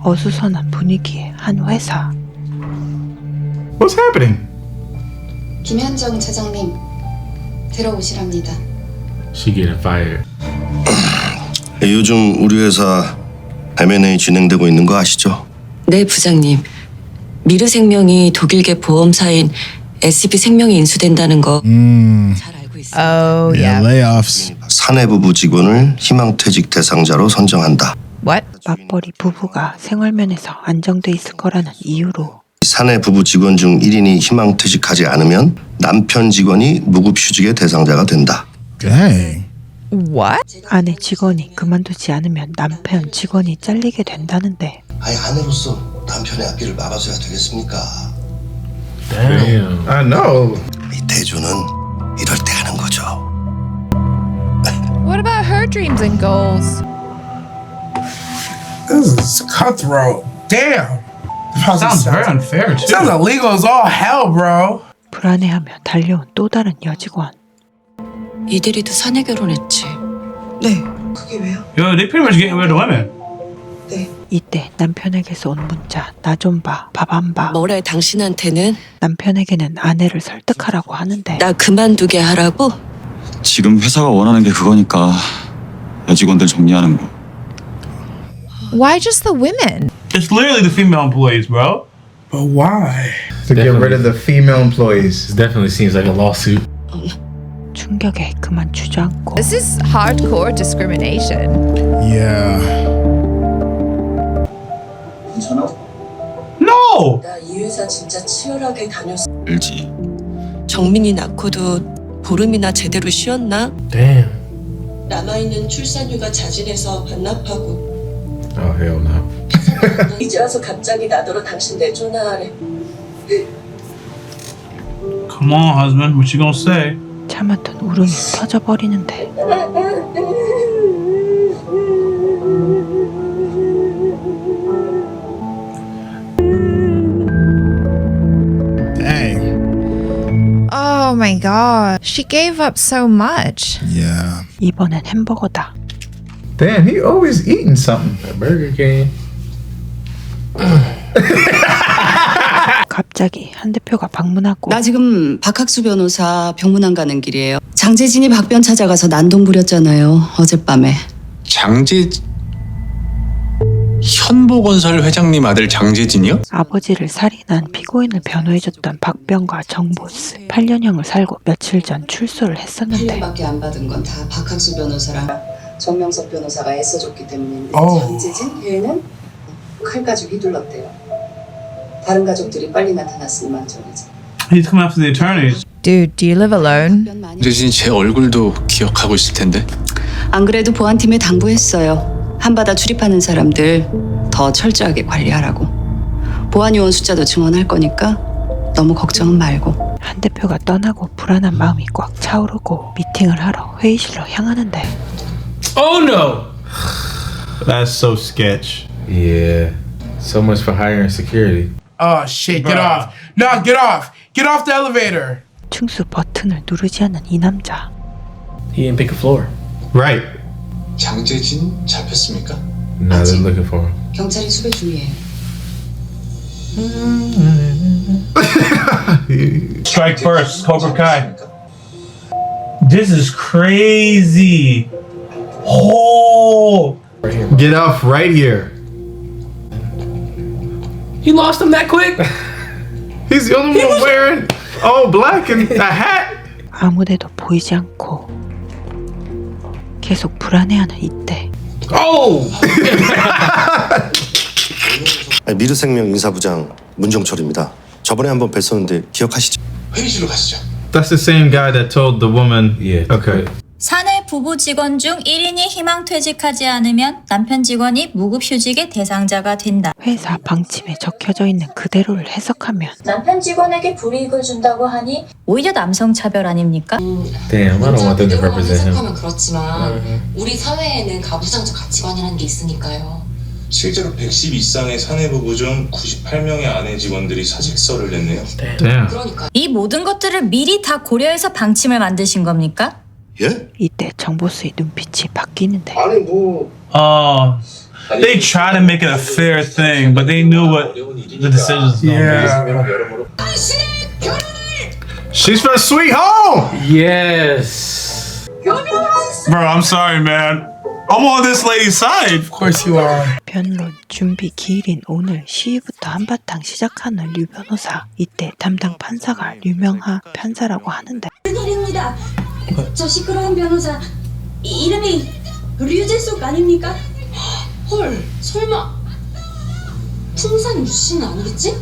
어수선한 분위기의 한 회사. What's happening? 김현정 차장님 들어오시랍니다. She getting fired. 요즘 우리 회사 M&A 진행되고 있는 거 아시죠? 네, 부장님. 미르생명이 독일계 보험사인 SB생명이 인수된다는 거 잘 알고 있습니다. Oh, yeah. layoffs. 사내부부 직원을 희망퇴직 대상자로 선정한다. What? 맞벌이 부부가 생활면에서 안정돼 있을 거라는 이유로 사내부부 직원 중 1인이 희망퇴직하지 않으면 남편 직원이 무급휴직의 대상자가 된다. Dang. What? 아내 직원이 그만두지 않으면 남편 직원이 잘리게 된다는데 아예 아내로서 남편의 앞길을 막아줘야 되겠습니까? Damn. I know. 이 대조는 이럴 때 하는 거죠. What about her dreams and goals? This is cutthroat. Damn. Sounds very unfair too. Sounds illegal as all hell, bro. 불안해하며 달려온 또 다른 여직원. 이대리도 사내 결혼했지. 네. 그게 왜요? Yo, they pretty much getting rid of women. 네. 이때 남편에게서 온 문자 나 좀 봐, 밥 안 봐. 뭐래 당신한테는 남편에게는 아내를 설득하라고 하는데 나 그만두게 하라고? 지금 회사가 원하는 게 그거니까 여직원들 정리하는 거. Why just the women? It's literally the female employees, bro. But why? To get rid of the female employees. This definitely seems like a lawsuit. 충격에 그만 주저앉고 This is hardcore discrimination. Yeah. No. 나 이 회사 진짜 치열하게 다녔어. 알지. 정민이 낳고도 보름이나 제대로 쉬었나? Damn. 남아있는 출산휴가 자진해서 반납하고 Oh hell no. 이제 와서 갑자기 나더러 당신 내조나하래. Come on, husband. What you gonna say? 참았던 울음이 터져버리는데 Dang. Oh my god. She gave up so much. Yeah. 이번엔 햄버거다. Damn, he always eating something. That Burger King. 갑자기 한 대표가 방문하고 나 지금 박학수 변호사 병문안 가는 길이에요. 장재진이 박변 찾아가서 난동 부렸잖아요. 어젯밤에. 현보건설 회장님 아들 장재진이요? 아버지를 살인한 피고인을 변호해줬던 박병과 정보스 8년형을 살고 며칠 전 출소를 했었는데 8년밖에 안 받은 건 다 박학수 변호사랑 정명석 변호사가 애써줬기 때문인데 장재진 걔는 칼 가지고 휘둘렀대요. 다른 가족들이 빨리 나타났으니 만족이지. He's coming after the attorneys. Dude, do you live alone? 장재진이 제 얼굴도 기억하고 있을 텐데. 안 그래도 보안팀에 당부했어요. 한바다 출입하는 사람들 더 철저하게 관리하라고. 보안요원 숫자도 증원할 거니까 너무 걱정은 말고. 한 대표가 떠나고 불안한 마음이 꽉 차오르고 미팅을 하러 회의실로 향하는데 Oh no. That's so sketch. Yeah. So much for hiring security. Oh shit! Get Bruh. off! No, get off! Get off the elevator! 충수 버튼을 누르지 않는 이 남자. He didn't pick a floor. Right. 장재진 잡혔습니까? No, they're looking for him. 경찰이 수배 중이에요. Strike first, Cobra Kai. This is crazy. Oh. Get off right here. He lost him that quick? He's the only one wearing all black and a hat. 아무데도 보이지 않고 계속 불안해하는 이때 Oh. 미르생명 인사부장 문정철입니다. 저번에 한번 뵀었는데 기억하시죠? 회의실로 가시죠. That's the same guy that told the woman. Yeah. Okay. 사내 부부 직원 중 1인이 희망퇴직하지 않으면 남편 직원이 무급휴직의 대상자가 된다. 회사 방침에 적혀져 있는 그대로를 해석하면 남편 직원에게 불이익을 준다고 하니 오히려 남성 차별 아닙니까? Damn, I don't want them to represent him. 해석하면 그렇지만 우리 사회에는 가부장적 가치관이라는 게 있으니까요. 실제로 110 이상의 사내부부 중 98명의 아내 직원들이 사직서를 냈네요. Damn. 그러니까 이 모든 것들을 미리 다 고려해서 방침을 만드신 겁니까? 예? 이때 정보수의 눈빛이 바뀌는데 아니 뭐 They try to make it a fair thing, but they knew what the decisions was gonna be. She's from Sweet Home. Yes. Bro, I'm sorry, man. I'm on this lady's side. Of course you are. 변론 준비 기일인 오늘 시위부터 한바탕 시작하는 류 변호사. 이때 담당 판사가 류명하 판사라고 하는데 큰일입니다. 저 시끄러운 변호사 이름이 류재숙 아닙니까? 헐, 설마 풍산 유씨는 아니겠지?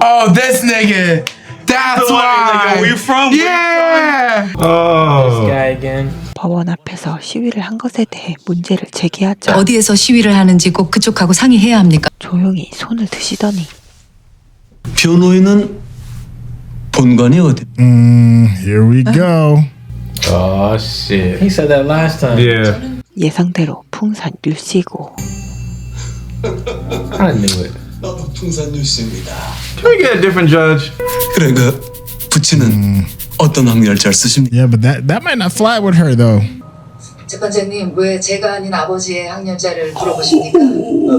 Oh, this nigga. That's why. Where you from? Yeah. This Oh. guy again. 법원 앞에서 시위를 한 것에 대해 문제를 제기하자 어디에서 시위를 하는지 꼭 그쪽하고 상의해야 합니까? 조용히 손을 드시더니 변호인은 본관이 어디? Here we go. Oh shit. He said that last time. Yeah. 예상대로 풍산 류씨고 I knew it. 나도 풍산 뉴스입니다. Can we get a different judge? 그래 그 부친은 어떤 확률자를 쓰십니까? Yeah, but that might not fly with her though. 재판장님, 왜 제가 아닌 아버지의 학년자를 물어보십니까?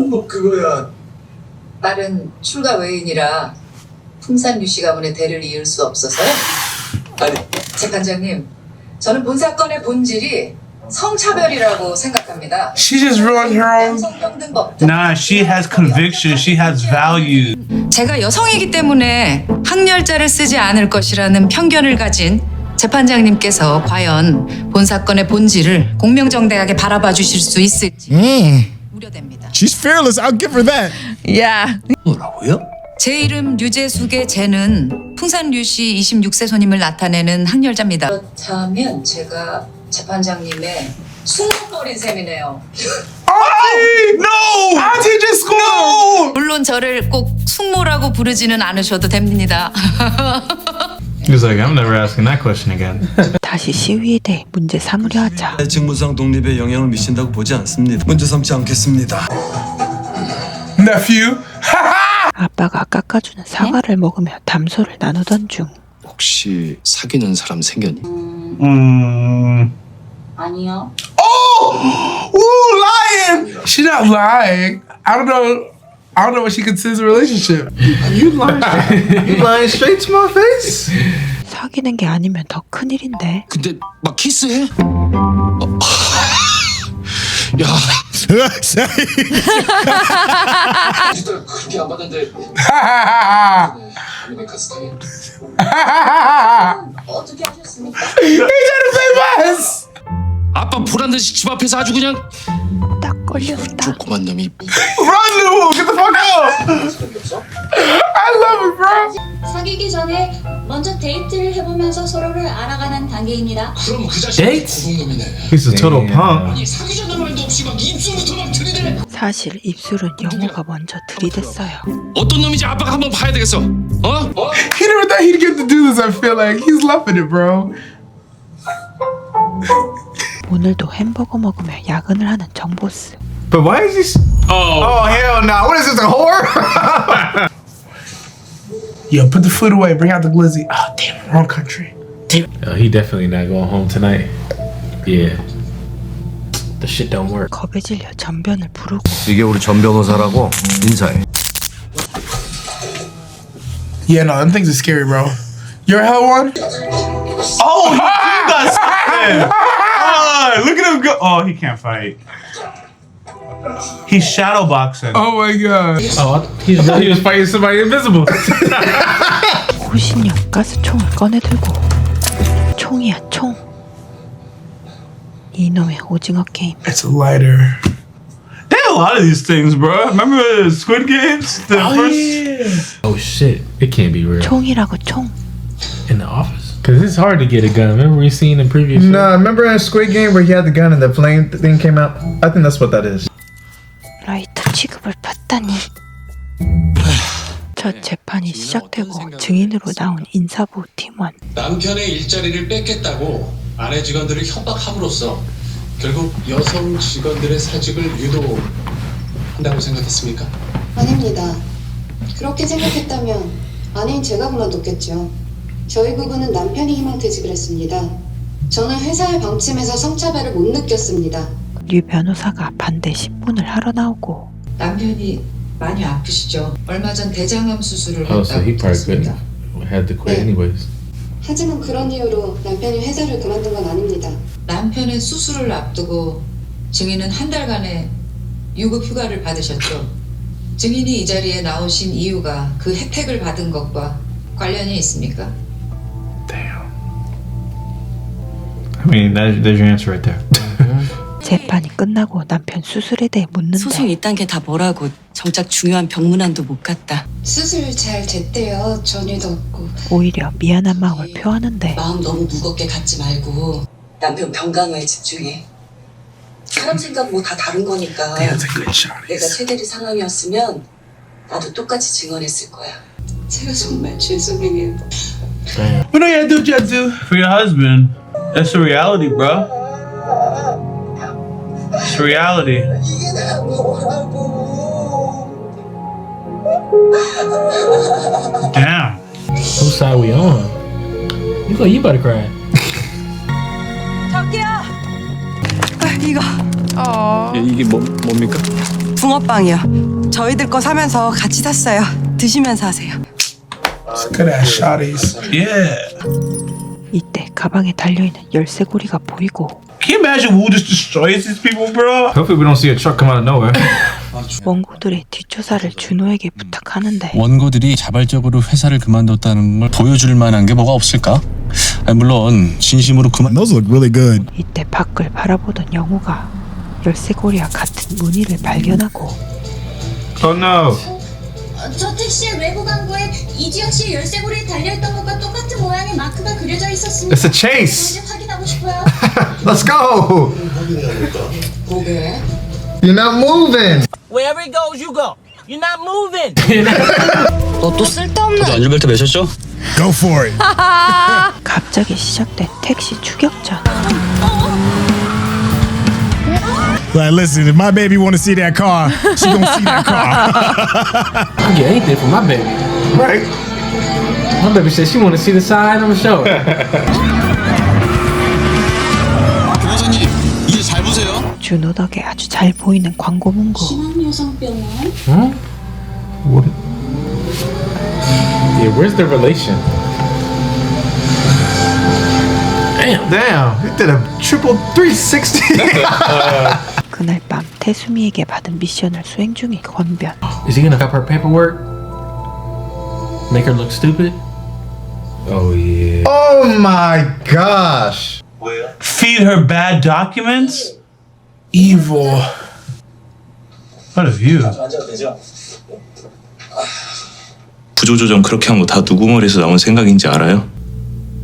뭐 그거야. 딸은 출가 외인이라 풍산 류씨 가문의 대를 이을 수 없어서요. 아니, 재판장님, 저는 본 사건의 본질이 성차별이라고 생각합니다. She just ruined her own. 양성평등법. Nah, she has conviction. She has value. 제가 여성이기 때문에 학렬자를 쓰지 않을 것이라는 편견을 가진 재판장님께서 과연 본 사건의 본질을 공명정대하게 바라봐 주실 수 있을지 우려됩니다. She's fearless. I'll give her that. Yeah. 뭐라고요? 제 이름 류재숙의 제는 풍산 류씨 26세 손님을 나타내는 학렬자입니다. 그렇다면 제가 재판장님의 숭늉거린 셈이네요. No. I teach at school. 물론 저를 꼭 숙모라고 부르지는 않으셔도 됩니다. He was like, I'm never asking that question again. 다시 시위에 대해 문제 삼으려 하자 직무상 독립에 영향을 미친다고 보지 않습니다. 문제 삼지 않겠습니다. Nephew. 아빠가 깎아주는 사과를 먹으며 담소를 나누던 중 혹시 사귀는 사람 생겼니? 아니요. Oh, ooh, lying. She's not lying. I don't know what she considers a relationship. You lying straight to my face? 사귀는 게 아니면 더 큰일인데 근데 막 키스해? 야, 그렇게 안 받는데 아메리카 스타일. 어떻게 하셨습니까? He trying to play us. 아빠 보란 듯이 집 앞에서 아주 그냥 딱 걸렸다 조그만 놈이 Run, get the fuck out. I love it, bro. 사귀기 전에 먼저 데이트를 해보면서 서로를 알아가는 단계입니다. 그럼 그 자식 고등놈이네. He's a total punk. 아니 사귀자는 말도 없이 막 입술부터 막 들이대. 사실 입술은 영호가 먼저 들이댔어요 어떤 놈인지 아빠가 한번 봐야 되겠어. 어? He never thought he'd get to do this. I feel like he's loving it, bro. 오늘도 햄버거 먹으며 야근을 하는 정보스 But why is he? Oh hell no! What is this, a whore? Yo, put the food away. Bring out the glizzy. Oh, damn, wrong country. He definitely not going home tonight. Yeah. The shit don't work. 겁에 질려 전변을 부르고 이게 우리 전 변호사라고 인사해. Yeah, no, them things are scary, bro. You ever held one? Oh, he got something. Look at him go. Oh, he can't fight. He's shadowboxing. Oh my god. Oh, he was fighting somebody invisible. 호신형 가스총을 꺼내들고 총이야 총 이놈의 오징어 게임 It's a lighter. They had a lot of these things, bro. Remember Squid Games? The first. Oh shit! It can't be real. 총이라고 총 In the office? Cause it's hard to get a gun. Remember we seen in previous. Nah, remember in Squid Game where he had the gun and the flame thing came out? I think that's what that is. 라이터 취급을 받다니 첫 재판이 시작되고 증인으로 나온 인사부 팀원 남편의 일자리를 뺏겠다고 아내 직원들을 협박함으로써 결국 여성 직원들의 사직을 유도한다고 생각했습니까? 아닙니다. 그렇게 생각했다면 아내인 제가 그만뒀겠죠. 저희 부부는 남편이 희망퇴직을 했습니다. 저는 회사의 방침에서 성차별을 못 느꼈습니다. 류 변호사가 반대 신문을 하러 나오고 남편이 많이 아프시죠? 얼마 전 대장암 수술을 Oh, so he 했다고 probably 들었습니다. couldn't. Had to quit anyways. 하지만 그런 이유로 남편이 회사를 그만둔 건 아닙니다. 남편의 수술을 앞두고 증인은 한 달간의 유급 휴가를 받으셨죠. 증인이 이 자리에 나오신 이유가 그 혜택을 받은 것과 관련이 있습니까? I mean, there's your answer right there. 재판이 끝나고 남편 수술에 대해 묻는데 소송 이딴 게 다 뭐라고. 정작 중요한 병문안도 못 갔다. 수술 잘 됐대요. 전이도 없고. 오히려 미안한 마음을 표하는데 마음 너무 무겁게 갖지 말고 남편 병간호에 집중해. 사람 생각 뭐 다 다른 거니까. 내가 최대리 상황이었으면 나도 똑같이 증언했을 거야. 제가 정말 죄송해요. What do you do, Jadu? For your husband, that's the reality, bro. It's reality. Damn. Whose side we on? You better cry. 저기요. 이거 이게 뭡니까? 붕어빵이요. 저희들 거 사면서 같이 샀어요. 드시면서 하세요. Good ass shotties. Yeah. 이때 가방에 달려있는 열쇠고리가 보이고 Can you imagine who just destroys these people, bro? Hopefully we don't see a truck come out of nowhere. 원고들의 뒷조사를 준호에게 부탁하는데 원고들이 자발적으로 회사를 그만뒀다는 걸 보여줄 만한 게 뭐가 없을까? 아니, 물론 진심으로 Those look really good. 이때 밖을 바라보던 영호가 열쇠고리와 같은 무늬를 발견하고 Oh no. 저 택시의 외부 광고에 이주영 씨의 열쇠고리에 달려있던 것과 똑같은 모양의 마크가 그려져 있었습니다. It's a chase. 이제 확인하고 싶어요. Let's go. 뭐게? You're not moving. Wherever he goes, you go. You're not moving. 너 또 쓸데없는. 안전벨트 매셨죠? Go for it. 갑자기 시작된 택시 추격전. Like, listen, if my baby want to see that car, she gonna see that car. I get anything for my baby. Right. My baby said she want to see the side. I'm gonna show her. 변호사님, 이제 잘 보세요. 준호 덕에 아주 잘 보이는 광고 문구. 신한여성병원. Huh? What? Yeah, where's the relation? Damn. He did a triple 360. 그날 밤 태수미에게 받은 미션을 수행 중인 권변. Is he gonna up her paperwork? Make her look stupid? Oh yeah. Oh my gosh. Feed her bad documents? Evil. What a view. 구조조정 그렇게 한 거 다 누구 머리에서 나온 생각인지 알아요?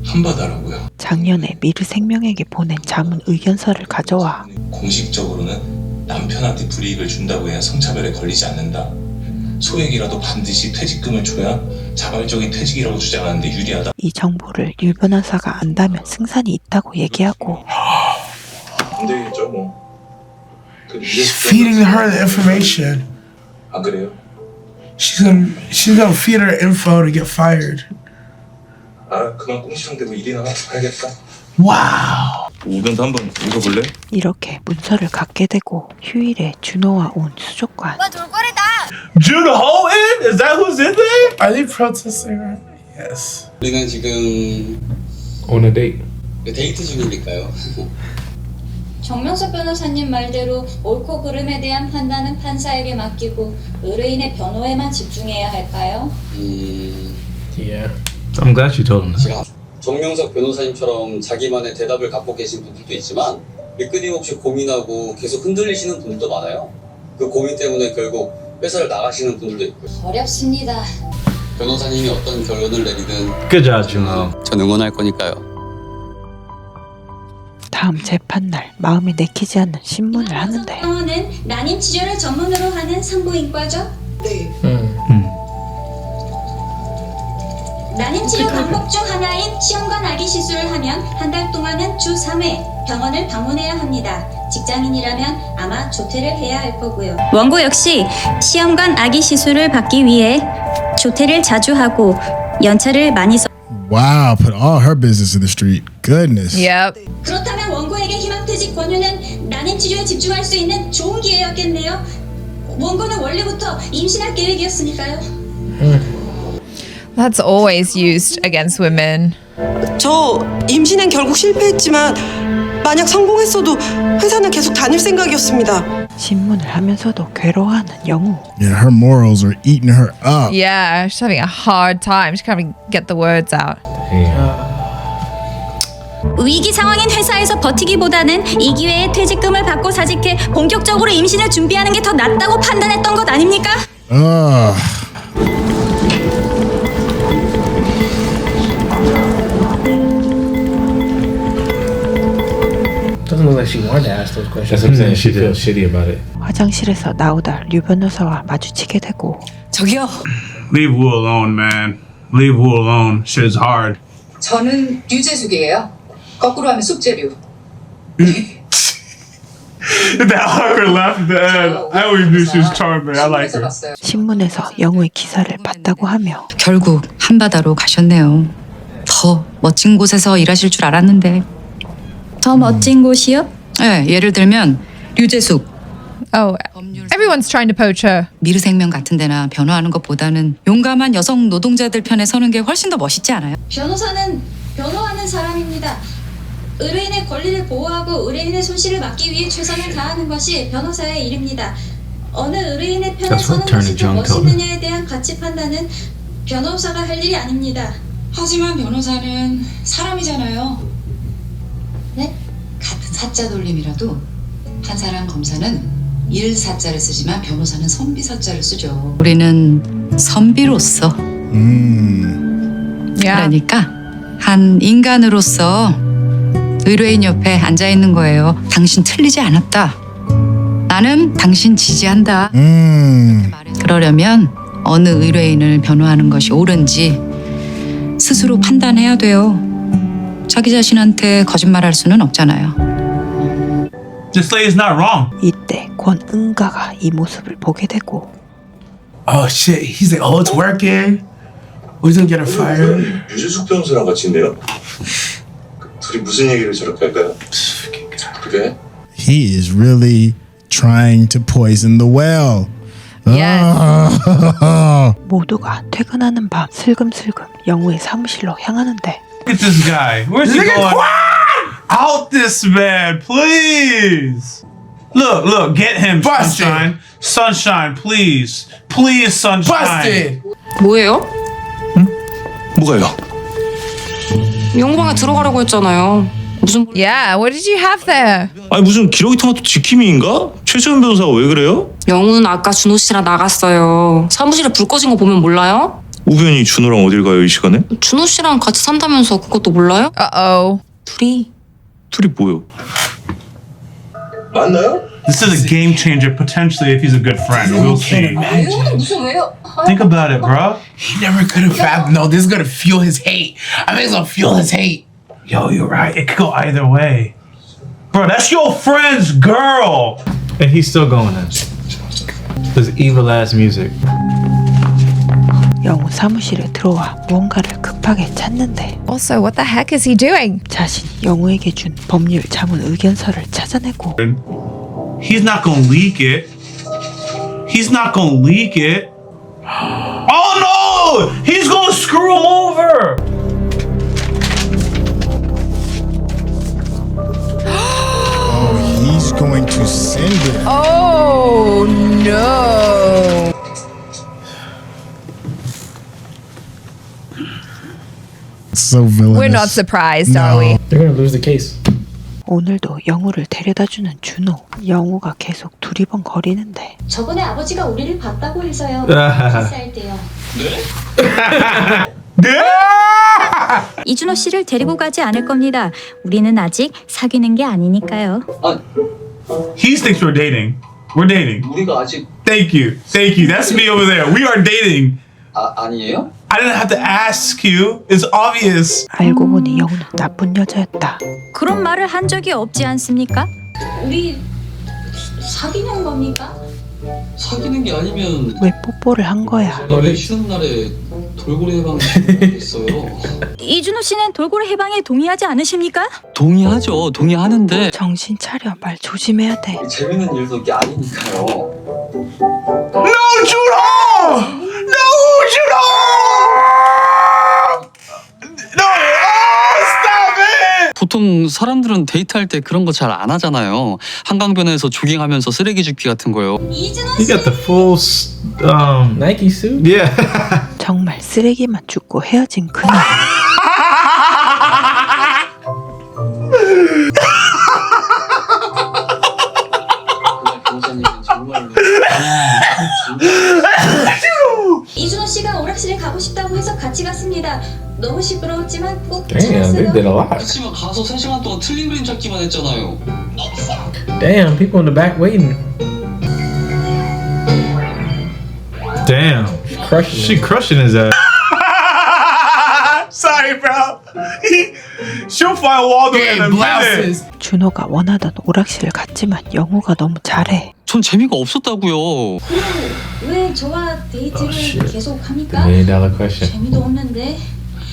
한바다라고요. 작년에 미르 생명에게 보낸 자문 의견서를 가져와 공식적으로는 남편한테 불이익을 준다고 해야 성차별에 걸리지 않는다. 소액이라도 반드시 퇴직금을 줘야 자발적인 퇴직이라고 주장하는데 유리하다. 이 정보를 류 변호사가 안다면 승산이 있다고 얘기하고 안 되겠죠 뭐. Feeding her the information. 아 그래요? She's gonna feed her info to get fired. 아 그만 꽁시렁대고 일이나 해야겠다. Wow. 의견도 한번 읽어볼래? 이렇게 문서를 갖게 되고 휴일에 준호와 온 수족관. Judah Holton? Is that who's in there? Are they protesting? Yes. 우리는 지금 On a date. 데이트 중이니까요. 정명석 변호사님 말대로 옳고 그름에 대한 판단은 판사에게 맡기고 의뢰인의 변호에만 집중해야 할까요? Yeah. I'm glad you told him that. 정명석 변호사님처럼 자기만의 대답을 갖고 계신 분들도 있지만 끊임없이 고민하고 계속 흔들리시는 분들도 많아요. 그 고민 때문에 결국 회사를 나가시는 분들도 있고요. 어렵습니다. 변호사님이 어떤 결론을 내리든 Good job, Juno. 전 응원할 거니까요. 다음 재판날 마음에 내키지 않는 신문을 하는데 병원은 난임 치료를 전문으로 하는 산부인과죠? 네. 난임 치료 방법 중 하나인 시험관 아기 시술을 하면 한 달 동안은 주 3회 병원을 방문해야 합니다. 직장인이라면 아마 조퇴를 해야 할 거고요. 원고 역시 시험관 아기 시술을 받기 위해 조퇴를 자주 하고 연차를 많이 써. Wow, put all her business in the street. Goodness. Yep. 그렇다면 원고에게 희망퇴직 권유는 난임 난임 치료에 집중할 수 있는 좋은 기회였겠네요. 원고는 원래부터 임신할 계획이었으니까요. That's always used against women. 저 임신엔 결국 실패했지만 만약 성공했어도 회사는 계속 다닐 생각이었습니다. 신문을 하면서도 괴로워하는 영우. Yeah, her morals are eating her up. Yeah, she's having a hard time. She can't even get the words out. 위기 상황인 회사에서 버티기보다는 이 기회에 퇴직금을 받고 사직해 본격적으로 임신을 준비하는 게 더 낫다고 판단했던 것 아닙니까? Doesn't look like she wanted to ask those questions. That's what I'm saying. She feels shitty about it. 화장실에서 나오다 류 변호사와 마주치게 되고. 저기요. Leave Wu alone, man. Leave Wu alone. Shit is hard. 저는 류재숙이에요. 거꾸로 하면 숙제류. That awkward laugh at the end. I always knew she was charming. I like her. 신문에서 영우의 기사를 봤다고 하며 결국 한바다로 가셨네요. 더 멋진 곳에서 일하실 줄 알았는데. 더 멋진 곳이요? 네, 예를 들면 류재숙. Oh, everyone's trying to poach her. 미르생명 같은 데나 변호하는 것보다는 용감한 여성 노동자들 편에 서는 게 훨씬 더 멋있지 않아요? 변호사는 변호하는 사람입니다. 의뢰인의 권리를 보호하고 의뢰인의 손실을 막기 위해 최선을 다하는 것이 변호사의 일입니다. 어느 의뢰인의 편에 서는 것이 더 멋있느냐에 대한 가치 판단은 변호사가 할 일이 아닙니다. 하지만 변호사는 사람이잖아요. 네? 같은 사자 돌림이라도 판사랑 검사는 일사자를 쓰지만 변호사는 선비사자를 쓰죠. 우리는 선비로서 그러니까 한 인간으로서 의뢰인 옆에 앉아 있는 거예요. 당신 틀리지 않았다. 나는 당신 지지한다. 그러려면 어느 의뢰인을 변호하는 것이 옳은지 스스로 판단해야 돼요. 자기 자신한테 거짓말할 수는 없잖아요. This lady's not wrong. 이때 권은가가 이 모습을 보게 되고. Oh shit, he's like, oh, it's working. Oh, he's gonna get her fired. 유재숙 변호사랑 같이 있네요. 둘이 무슨 얘기를 저렇게 할까요? 그게? He is really trying to poison the well. 모두가 퇴근하는 밤 슬금슬금 영우의 사무실로 향하는데. Look at this guy. Where's he going? Out this man, please. Look, get him, Busted. Sunshine. Sunshine, please. Please, Sunshine. Busted. 뭐예요? 뭐가요? 영방에 들어가라고 했잖아요. 무슨 Yeah, what did you have there? 아니 무슨 기러기 토마토 지킴이인가? 최수연 변호사가 왜 그래요? 영우는 아까 준호 씨랑 나갔어요. 사무실에 불 꺼진 거 보면 몰라요? 우변이 준호랑 어딜 가요 이 시간에? 준호 씨랑 같이 산다면서 그것도 몰라요? Uh-oh. 둘이 뭐요? 맞나요? This is a game changer potentially if he's a good friend. We'll see. 왜요? 무슨 왜요? Think about it, bro. He never could have fathomed. No, this is gonna fuel his hate. I think it's gonna fuel his hate. Yo, you're right. It could go either way. Bro, that's your friend's girl. And he's still going in. This evil ass music. 영우 사무실에 들어와 무언가를 급하게 찾는데. Also, what the heck is he doing? 자신이 영우에게 준 법률 자문 의견서를 찾아내고. He's not gonna leak it. He's not gonna leak it. Oh no! He's gonna screw him over. He's going to send it. Oh, no. So villainous. We're not surprised, are we? They're gonna lose the case. 오늘도 영우를 데려다주는 준호. 영우가 계속 두리번거리는데. 저번에 아버지가 우리를 봤다고 해서요. 아하하. 키스할 때요. 이준호 씨를 데리고 가지 않을 겁니다. 우리는 아직 사귀는 게 아니니까요. He thinks we're dating. We're dating. 우리가 아직 Thank you. That's me over there. We are dating. 아니에요? I didn't have to ask you. It's obvious. 알고 보니 영우는 나쁜 여자였다. 그런 말을 한 적이 없지 않습니까? 우리 사귀는 겁니까? 사귀는 게 아니면 왜 뽀뽀를 한 거야? 내일 쉬는 날에 돌고래 해방이 있어요. 이준호 씨는 돌고래 해방에 동의하지 않으십니까? 동의하죠. 동의하는데 정신 차려. 말 조심해야 돼. 재밌는 일도 이게 아니니까요. No, Juno! No, Juno! No! Oh, stop it! 보통 사람들은 데이트할 때 그런 거 잘 안 하잖아요. 한강변에서 조깅하면서 쓰레기 줍기 같은 거요. He got the full Nike suit? Yeah. 정말 쓰레기만 줍고 헤어진 그날. 이준호 씨가 오락실에 가고 싶다고 해서 같이 갔습니다. 너무 시끄러웠지만 꼭 Damn, they did a lot. 그렇지만 가서 3시간 동안 틀린 그림 찾기만 했잖아요. Damn, people in the back waiting. Damn. She crushing his ass. Sorry, bro. She'll find Waldo in a minute. 준호가 원하던 오락실을 갔지만 영호가 너무 잘해. 전 재미가 없었다고요. 왜 저와 데이트를 계속 합니까? $1 million question. 재미도 없는데.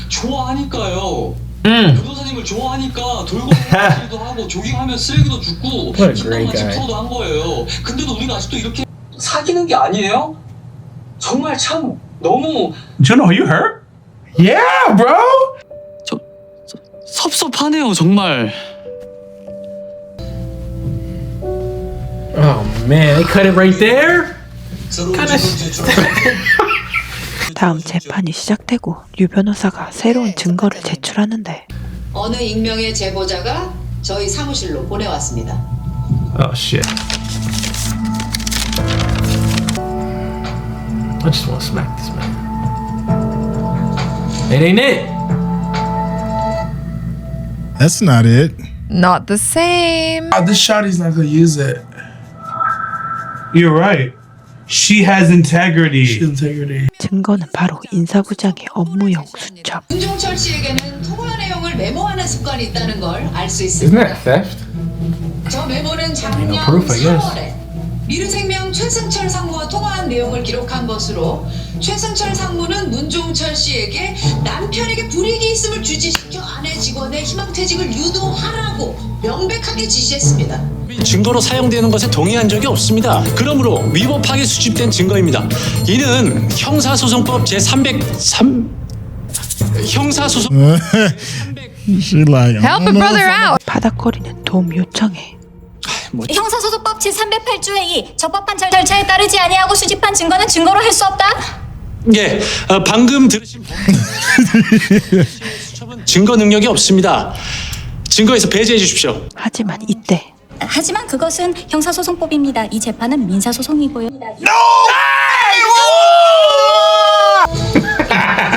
좋아하니까요. 변호사님을 좋아하니까 돌고래도 하고 조깅하면 쓰레기도 줍고 What a great guy. 집터도 한 거예요. 근데도 우리가 아직도 이렇게 사귀는 게 아니에요? 정말 참 너무 Juno, are you hurt? Yeah, bro! 섭섭하네요 정말. Oh man, they cut it right there? 다음 재판이 시작되고 류 변호사가 새로운 증거를 제출하는데 어느 익명의 제보자가 저희 사무실로 보내왔습니다. Oh shit. I just want to smack this man. It ain't it. That's not it. Not the same. This shawty's not gonna use it. You're right. She has integrity. Integrity. 증거는 바로 인사부장의 업무용 수첩. 문종철 씨에게는 통화 내용을 메모하는 습관이 있다는 걸 알 수 Isn't 있습니다. that theft? 저 메모는 작년 No proof, I guess. 4월에 미르생명 최승철 상무와 통화한 내용을 기록한 것으로 최승철 상무는 문종철 씨에게 남편에게 불이익이 있음을 주지시켜 아내 직원의 희망퇴직을 유도하라고 명백하게 지시했습니다. 증거로 사용되는 것에 동의한 적이 없습니다. 그러므로 위법하게 수집된 증거입니다. 이는 형사소송법 제303 형사소송 She like, Help a brother out. 바닥거리는 도움 요청해. 형사소송법 제308조의 2 적법한 절차에 따르지 아니하고 수집한 증거는 증거로 할 수 없다. 예, 방금 들으신 수첩은 증거 능력이 없습니다. 증거에서 배제해 주십시오. 하지만 이때 하지만 그것은 형사소송법입니다. 이 재판은 민사소송이고요.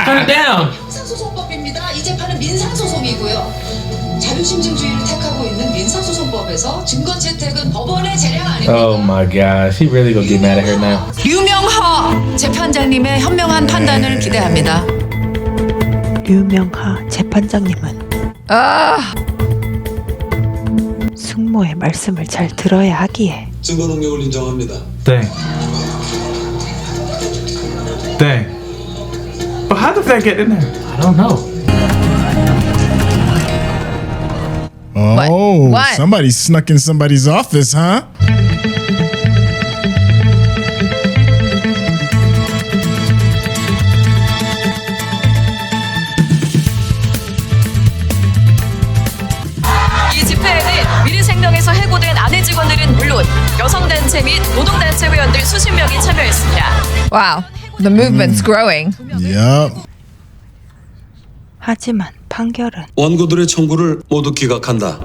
Turn it down. 형사소송법입니다. 이 재판은 민사소송이고요. 자유심증주의를 택하고 있는 민사소송법에서 증거 채택은 법원의 재량 아닙니까? Oh my god, she really gonna get mad at her now. 류명하 재판장님의 현명한 판단을 기대합니다. 류명하 재판장님은 숙모의 말씀을 잘 들어야 하기에 증거 능력을 인정합니다. Dang. Dang. But how did that get in there? I don't know. oh, What? somebody snuck in somebody's office, huh? 이 집회에는 미르생명에서 해고된 아내 직원들은 물론 여성단체 및 노동단체 회원들 수십 명이 참여했습니다. Wow, the movement's growing. Yup. 하지만 판결은 원고들의 청구를 모두 기각한다.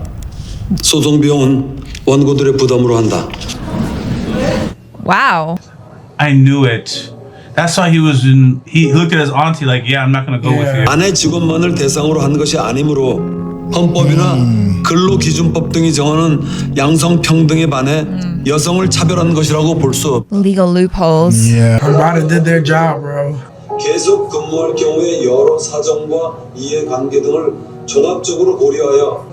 소송 비용은 원고들의 부담으로 한다. Wow. I knew it. That's why he was in. He looked at his auntie like, "Yeah, I'm not gonna go with you." 아내 직원만을 대상으로 한 것이 아니므로 헌법이나 근로기준법 등이 정하는 양성평등에 반해 여성을 차별한 것이라고 볼 수 없다. Legal loopholes. Yeah. Everybody did their job, bro. 계속 근무할 경우에 여러 사정과 이해관계 등을 종합적으로 고려하여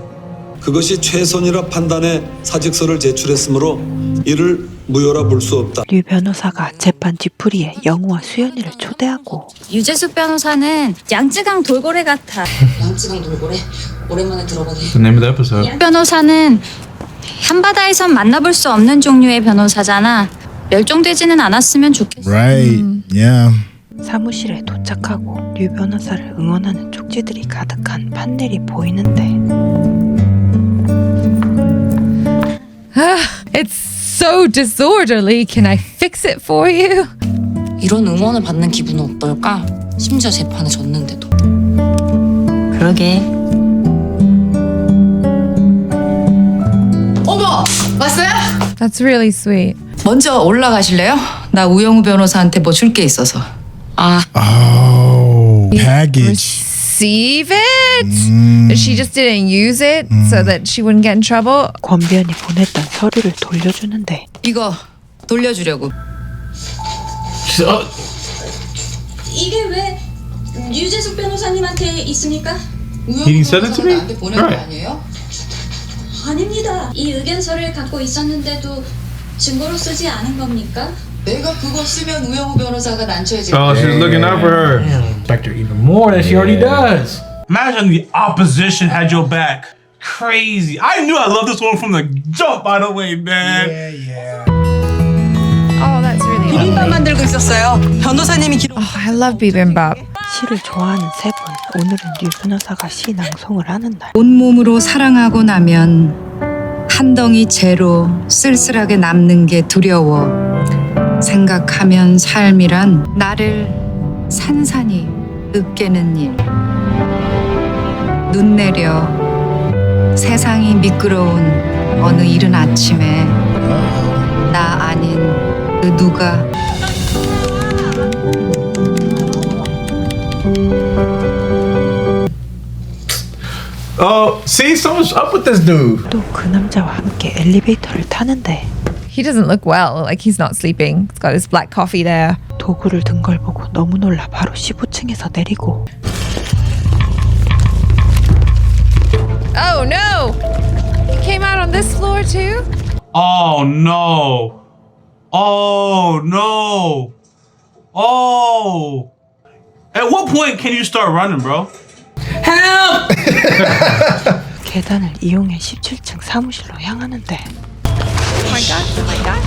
그것이 최선이라 판단해 사직서를 제출했으므로 이를 무효라 볼 수 없다. 류 변호사가 재판 뒤풀이에 영우와 수연이를 초대하고 유재숙 변호사는 양쯔강 돌고래 같아. 양쯔강 돌고래 오랜만에 들어보네. The name of the episode. 양 변호사는 한바다에선 만나볼 수 없는 종류의 변호사잖아. 멸종되지는 않았으면 좋겠어. Right. Yeah. 사무실에 도착하고 류 변호사를 응원하는 쪽지들이 가득한 판넬이 보이는데 It's so disorderly. Can I fix it for you? 이런 응원을 받는 기분은 어떨까? 심지어 재판에 졌는데도. 그러게. 어머! 왔어요? That's really sweet. 먼저 올라가실래요? 나 우영우 변호사한테 뭐 줄 게 있어서. Oh, package. Receive it? She just didn't use it so that she wouldn't get in trouble. 권변이 보냈던 서류를 돌려주는데 이거 돌려주려고. 이게 왜 유재숙 변호사님한테 있습니까? He didn't send it to me? 나한테 보낸 거 Right. 아니에요? 아닙니다. 이 의견서를 갖고 있었는데도 증거로 쓰지 않은 겁니까? 내가 그거 쓰면 우영우 변호사가 난처해질 Oh, she's looking out for her. Respect her even more than she already does. Imagine the opposition had your back. Crazy. I knew I loved this one from the jump, by the way, man. Oh, that's really 비빔밥 lovely. 만들고 있었어요. 변호사님이 기록. Oh, I love bibimbap. 시를 좋아하는 세 분. 오늘은 류 변호사가 시 낭송을 하는 날. 온몸으로 사랑하고 나면 한 덩이 재로 쓸쓸하게 남는 게 두려워. 생각하면 삶이란 나를 산산이 으깨는 일. 눈 내려 세상이 미끄러운 어느 이른 아침에 나 아닌 그 누가 Oh, see, something's up with this dude. 또 그 남자와 함께 엘리베이터를 타는데 He doesn't look well. Like he's not sleeping. He's got his black coffee there. 도구를 든 걸 보고 너무 놀라 바로 15층에서 내리고 Oh no! He came out on this floor too? Oh no. Oh no. Oh. At what point can you start running, bro? 계단을 이용해 17층 사무실로 향하는데 Oh my god, oh my god.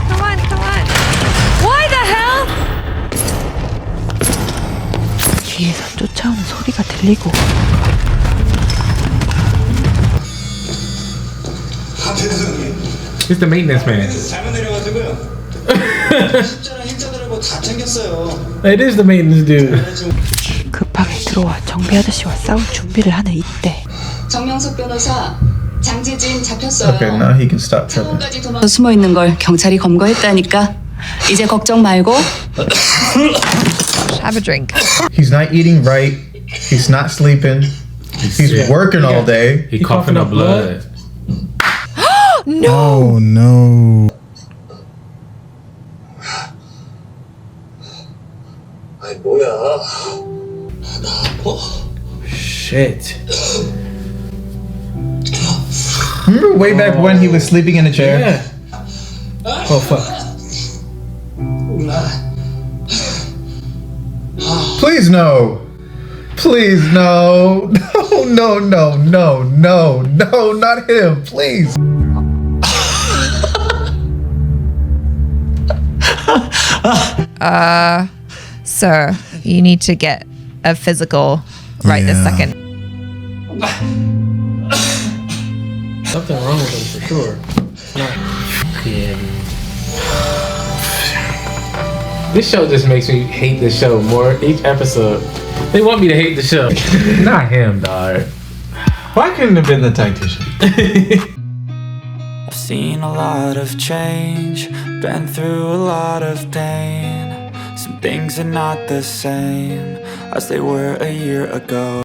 Come on, come on. Why the hell? 뒤에서 쫓아오는 소리가 들리고 He's the maintenance man. 잘못 내려가지고요. 십자랑 흰자들하고 다 챙겼어요. It is the maintenance dude. 급하게 들어와 정비 아저씨와 싸울 준비를 하는 이때 정명석 변호사, 장재진 잡혔어요. Okay, now he can stop tripping. 창원까지 도망. 숨어 있는 걸 경찰이 검거했다니까. 이제 걱정 말고. Have a drink. He's not eating right. He's not sleeping. He's working all day. He coughing up blood. No! Oh no. 아이 뭐야? 나 아파? Shit. Remember way back when he was sleeping in a chair? Yeah. Oh fuck. Please no. Please no. No, no, no, no, no, no, not him. Please. Sir, you need to get a physical right this Yeah. second. Something wrong with him for sure. Not fucking. This show just makes me hate the show more each episode. They want me to hate the show. Not him, dog. Why couldn't it have been the tactician? I've seen a lot of change, been through a lot of pain. Some things are not the same as they were a year ago.